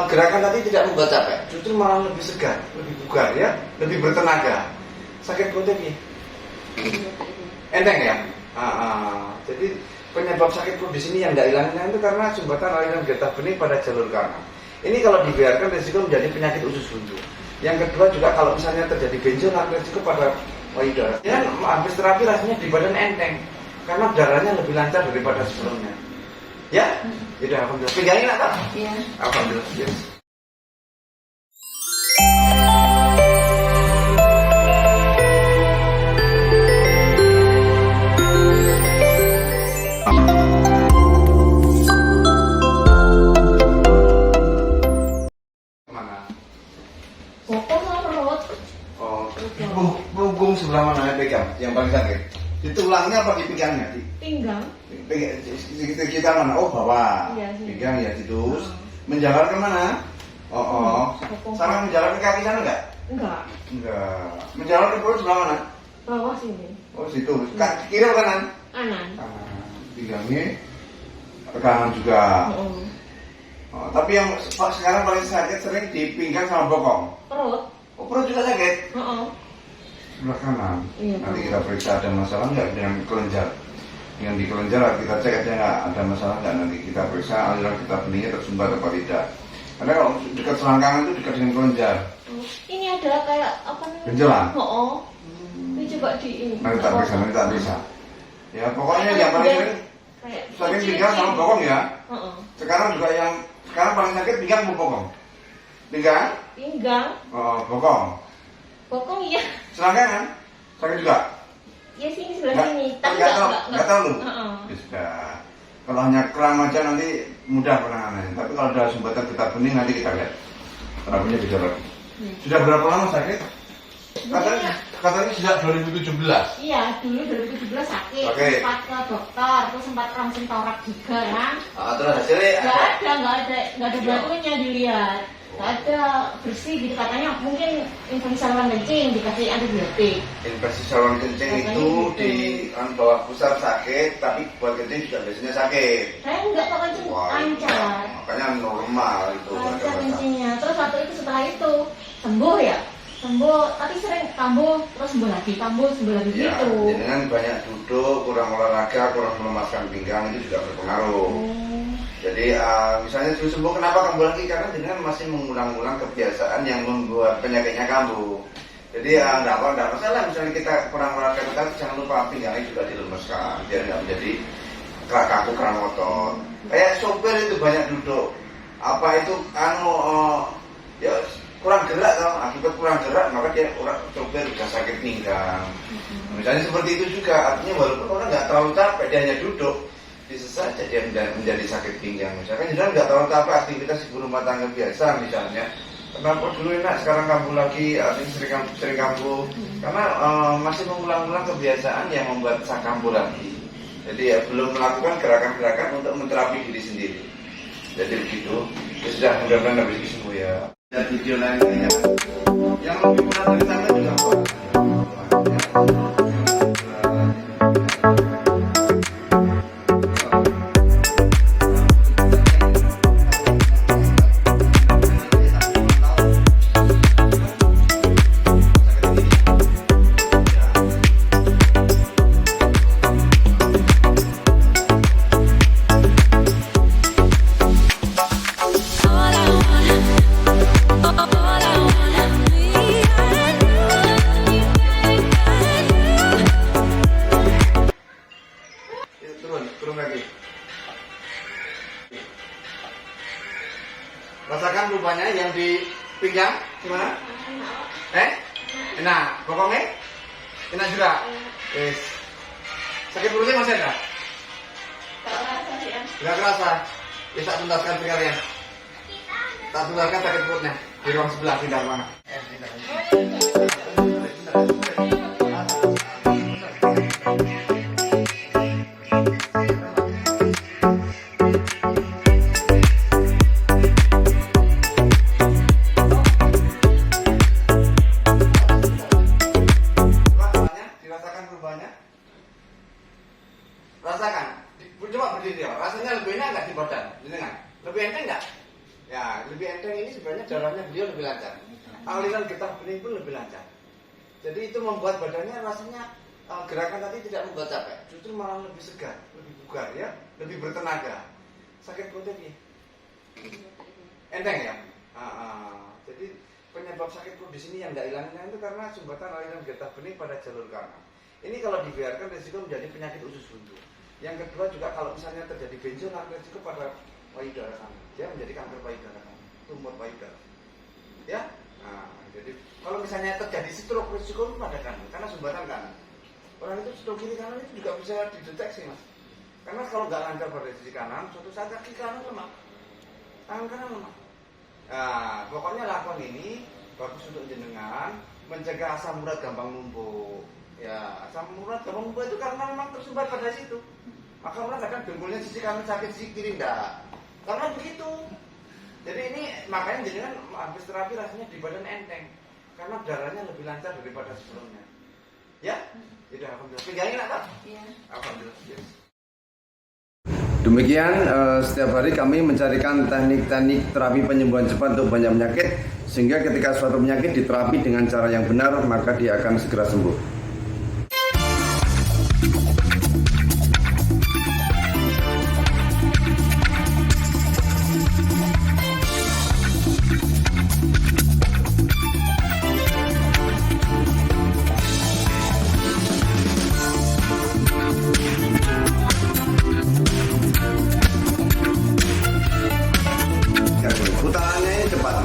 gerakan tadi tidak membuat capek, justru malah lebih segar, lebih bugar ya, lebih bertenaga. Sakit perutnya nih enteng ya. Jadi penyebab sakit perut di sini yang nggak hilang itu karena sumbatan aliran getah bening pada jalur kanan. Ini kalau dibiarkan risiko menjadi penyakit usus buntu. Yang kedua juga kalau misalnya terjadi benjolan, risiko pada payudara. Ya, habis terapi rasanya di badan enteng karena darahnya lebih lancar daripada sebelumnya. Ya, tidak alhamdulillah. Pegangin apa? Iya. Alhamdulillah. Yes. Kemana? Bokong sama perut. Oh, punggung sebelah mana yang pegang? Yang paling sakit? Di tulangnya apa di pinggangnya? Pinggang. Kita mana? Oh, bawah. Iya, sini. Pinggang ya, terus. Menjalar ke mana? Oh. Bokong. Sama menjalar ke kaki sana enggak? Enggak. Enggak. Menjalar ke perut sebelah mana? Bawah sini. Oh, situ. Kiri atau kanan? Kanan. Kanan. Pinggangnya ke kanan juga. Oh, tapi yang sekarang paling sakit sering di pinggang sama bokong. Perut. Oh, perut juga sakit? Sebelah kanan. Iya, Nanti Pak. kita periksa ada masalah nggak dengan kelenjar. Yang di kelenjar kita cek aja nggak ada masalah nggak, nanti kita periksa aliran getah beningnya tersumbat apa tidak. Karena kalau dekat selangkangan itu dekat dengan kelenjar. Ini ada kayak apa namanya? Benjolan? Ini coba di ini. Nanti tak periksa. Ya pokoknya yang paling sering sering pinggang sama bokong ya. Sekarang juga yang sekarang paling sakit pinggang sama bokong. Pinggang? Pinggang. Oh, bokong. Bokong iya. Selangkangan? Sakit juga? Ya sini sebelah sini. Tapi Nggak tahu lu? Ya sudah. Kalau hanya kram aja nanti mudah penanganannya. Tapi kalau ada sumbatan getah bening nanti kita lihat. Terapinya bisa lagi. Sudah berapa lama sakit? Katanya sejak 2017. Iya, dulu 2017 sakit. Oke. Sempat ke dokter, terus sempat langsung torak juga kan. Terus hasilnya? Nggak ada batunya dilihat. Nggak ada, bersih gitu katanya, mungkin infeksi saluran kencing dikasih antibiotik. Infeksi saluran kencing itu di bawah pusat sakit, tapi buat kencing juga biasanya sakit. Saya nggak tahu kencing, lancar. Makanya normal itu. Lancar kencingnya. Terus waktu itu setelah itu sembuh ya, tapi sering kambuh terus sembuh lagi Ya, gitu. jadi kan banyak duduk, kurang olahraga, kurang melemaskan pinggang itu juga berpengaruh. Jadi misalnya sudah sembuh, kenapa kambuh lagi? Karena dengan masih mengulang-ulang kebiasaan yang membuat penyakitnya kambuh. Jadi nggak masalah. Misalnya kita kurang olahraga, tapi jangan lupa pinggangnya juga dilemeskan biar nggak menjadi kaku kerang otot. Kayak sopir itu banyak duduk. Apa itu ya kurang gerak tau, akibat kurang gerak maka dia sopir udah sakit pinggang. Misalnya seperti itu juga, artinya walaupun orang nggak terlalu capek dia hanya duduk, bisa saja dia menjadi sakit pinggang. Misalkan dia nggak terlalu capek aktivitas ibu rumah tangga biasa misalnya, kenapa dulu enak sekarang kambuh lagi, artinya sering kambuh karena masih mengulang-ulang kebiasaan yang membuat kambuh lagi. Jadi ya belum melakukan gerakan-gerakan untuk menterapi diri sendiri. Jadi begitu. Ya sudah, mudah-mudahan habis ini sembuh ya. Dan video lainnya yang lebih berat dari sana juga buat. Turun lagi. Rasakan lubangnya yang di pinggang gimana? Enak. Bokongnya? Enak juga. Yes. Sakit perutnya masih ada? Nggak kerasa. Ya tak tuntaskan sekalian. Tak tuntaskan sakit perutnya di ruang sebelah pindah mana? Rasakan, coba berdiri, rasanya lebih enak nggak di badan? Lebih enteng nggak? Ya, lebih lebih enteng ini sebenarnya darahnya beliau lebih lancar. Aliran getah bening pun lebih lancar. Jadi itu membuat badannya rasanya gerakan tadi tidak membuat capek, justru malah lebih segar, lebih bugar ya, lebih bertenaga. Sakit perutnya nih, enteng ya. Jadi penyebab sakit perut di sini yang nggak hilang itu karena sumbatan aliran getah bening pada jalur kanan. Ini kalau dibiarkan risiko menjadi penyakit usus buntu. Yang kedua juga kalau misalnya terjadi benjolan, risiko pada payudara kanan, dia menjadi kanker payudara kanan, tumor payudara. Ya. Jadi kalau misalnya terjadi stroke, risiko pada kanan karena sumbatan kanan. Orang itu stroke kiri kanan itu juga bisa dideteksi mas. Karena kalau nggak lancar pada sisi kanan, suatu saat kaki kanan lemah, tangan kanan lemah. Nah, pokoknya lakon ini bagus untuk jenengan mencegah asam urat gampang numpuk. Ya, asam urat gampang numpuk itu karena memang tersumbat pada situ. Maka orang kadang dengkulnya sisi kanan sakit, sisi kiri enggak. Karena begitu. Jadi ini makanya jenengan habis terapi rasanya di badan enteng. Karena darahnya lebih lancar daripada sebelumnya. Ya? Tidak, alhamdulillah. Pinggangin apa? Iya. Alhamdulillah. Yes. Demikian setiap hari kami mencarikan teknik-teknik terapi penyembuhan cepat untuk banyak penyakit sehingga ketika suatu penyakit diterapi dengan cara yang benar maka dia akan segera sembuh. Putarannya cepat.